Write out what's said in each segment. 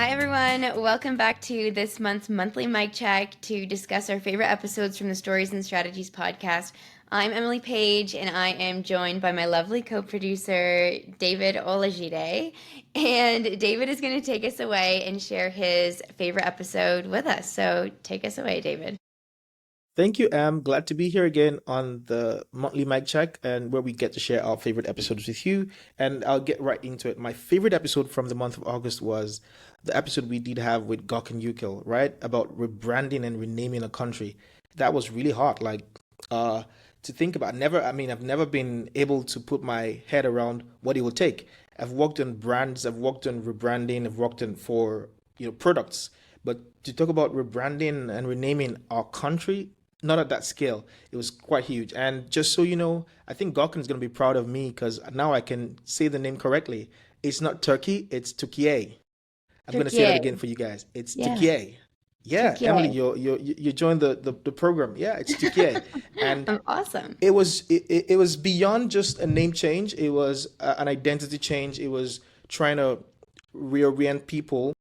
Hi, everyone. Welcome back to this month's monthly mic check to discuss our favorite episodes from the Stories and Strategies podcast. I'm Emily Page, and I am joined by my lovely co producer, David Olajide. And David is going to take us away and share his favorite episode with us. So take us away, David. Thank you, Am. Glad to be here again on the monthly mic check and where we get to share our favorite episodes with you. And I'll get right into it. My favorite episode from the month of August was the episode we did have with Gok and Yukil, right? About rebranding and renaming a country. That was really hard. Uh, to think about. I've never been able to put my head around what it would take. I've worked on brands, I've worked on rebranding, I've worked on for, products. But to talk about rebranding and renaming our country, not at that scale. It was quite huge. And just so you know, I think Gawkin's going to be proud of me because now I can say the name correctly. It's not Turkey, it's Turkey. I'm going to say that again Turkey. for you guys. It's Yeah, Turkey. Yeah, Emily, Turkey. you joined the program. Yeah, it's Turkey. And Awesome. it was beyond just a name change. It was an identity change. It was trying to reorient people,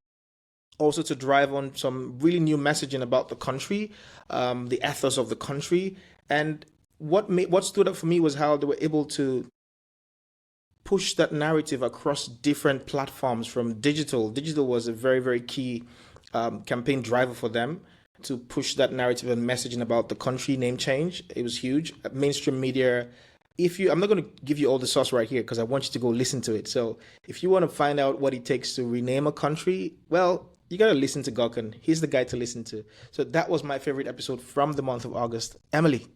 also to drive on some really new messaging about the country, the ethos of the country, and what stood up for me was how they were able to push that narrative across different platforms from digital. Digital was a very key campaign driver for them to push that narrative and messaging about the country name change. It was huge. Mainstream media. If you, I'm not going to give you all the sauce right here because I want you to go listen to it. So if you want to find out what it takes to rename a country, well, you got to listen to Gokhan. He's the guy to listen to. So that was my favorite episode from the month of August. Emily,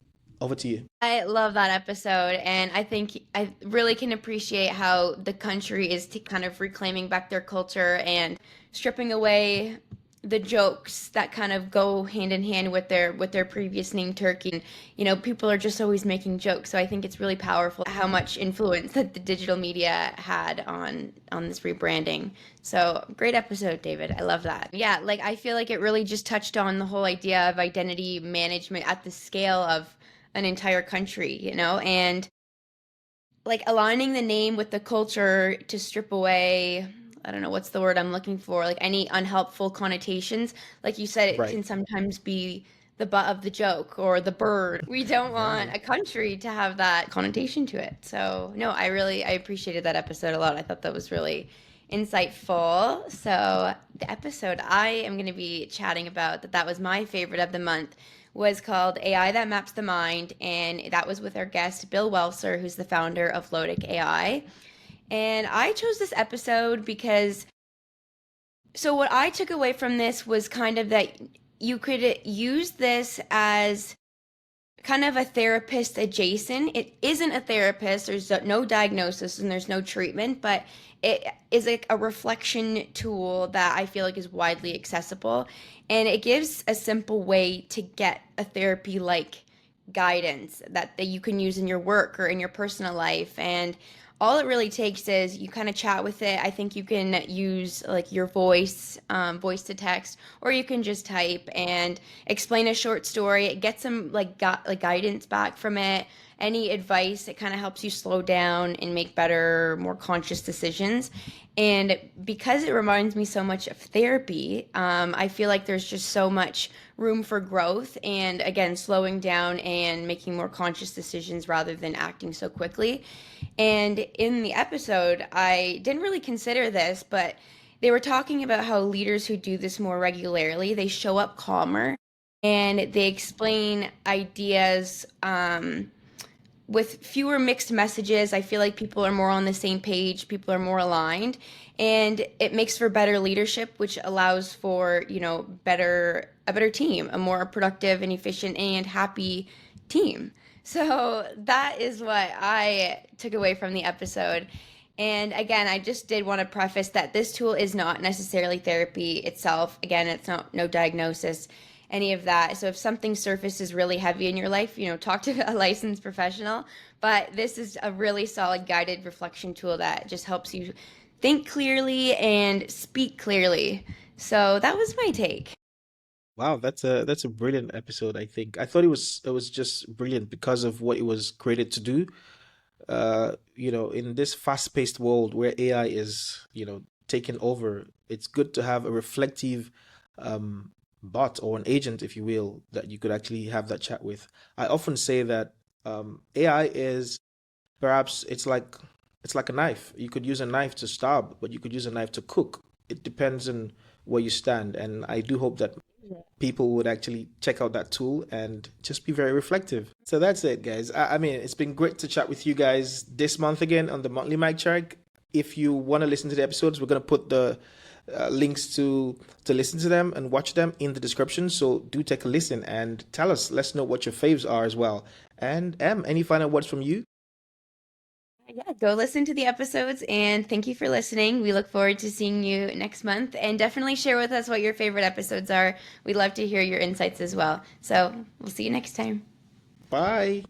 over to you. I love that episode, and I think I really can appreciate how the country is kind of reclaiming back their culture and stripping away the jokes that kind of go hand in hand with their previous name Turkey. And people are just always making jokes, so I think it's really powerful how much influence that the digital media had on this rebranding. So great episode, David. I love that. Yeah, like I feel like it really just touched on the whole idea of identity management at the scale of an entire country, and like aligning the name with the culture to strip away, I don't know what's the word I'm looking for, like any unhelpful connotations. Like you said, it Right. can sometimes be the butt of the joke or the bird. We don't want Right. a country to have that connotation to it. So, no, I appreciated that episode a lot. I thought that was really insightful. So, the episode I am going to be chatting about that was my favorite of the month was called AI That Maps the Mind, and that was with our guest Bill Welser, who's the founder of Lodic AI. And I chose this episode because what I took away from this was kind of that you could use this as kind of a therapist adjacent. It isn't a therapist, there's no diagnosis and there's no treatment, but it is like a reflection tool that I feel like is widely accessible. And it gives a simple way to get a therapy like guidance that you can use in your work or in your personal life. And all it really takes is you kind of chat with it. I think you can use like your voice, voice to text, or you can just type and explain a short story. Get some like guidance back from it. Any advice, it kind of helps you slow down and make better, more conscious decisions. And because it reminds me so much of therapy, I feel like there's just so much room for growth and again, slowing down and making more conscious decisions rather than acting so quickly. And in the episode, I didn't really consider this, but they were talking about how leaders who do this more regularly, they show up calmer and they explain ideas with fewer mixed messages. I feel like people are more on the same page, people are more aligned, and it makes for better leadership, which allows for, a better team, a more productive and efficient and happy team. So that is what I took away from the episode. And again, I just did want to preface that this tool is not necessarily therapy itself. Again, it's not no diagnosis, any of that. So if something surfaces really heavy in your life, talk to a licensed professional. But this is a really solid guided reflection tool that just helps you think clearly and speak clearly. So that was my take. Wow, that's a brilliant episode, I think. I thought it was just brilliant because of what it was created to do. In this fast-paced world where AI is, taken over. It's good to have a reflective bot or an agent, if you will, that you could actually have that chat with. I often say that AI is perhaps it's like a knife. You could use a knife to stab, but you could use a knife to cook. It depends on where you stand, and I do hope that people would actually check out that tool and just be very reflective. So that's it, guys. I mean, it's been great to chat with you guys this month again on the monthly mic check. If you want to listen to the episodes, we're going to put the links to listen to them and watch them in the description. So do take a listen and tell us. Let's know what your faves are as well. And any final words from you? Yeah, go listen to the episodes and thank you for listening. We look forward to seeing you next month and definitely share with us what your favorite episodes are. We'd love to hear your insights as well. So we'll see you next time. Bye.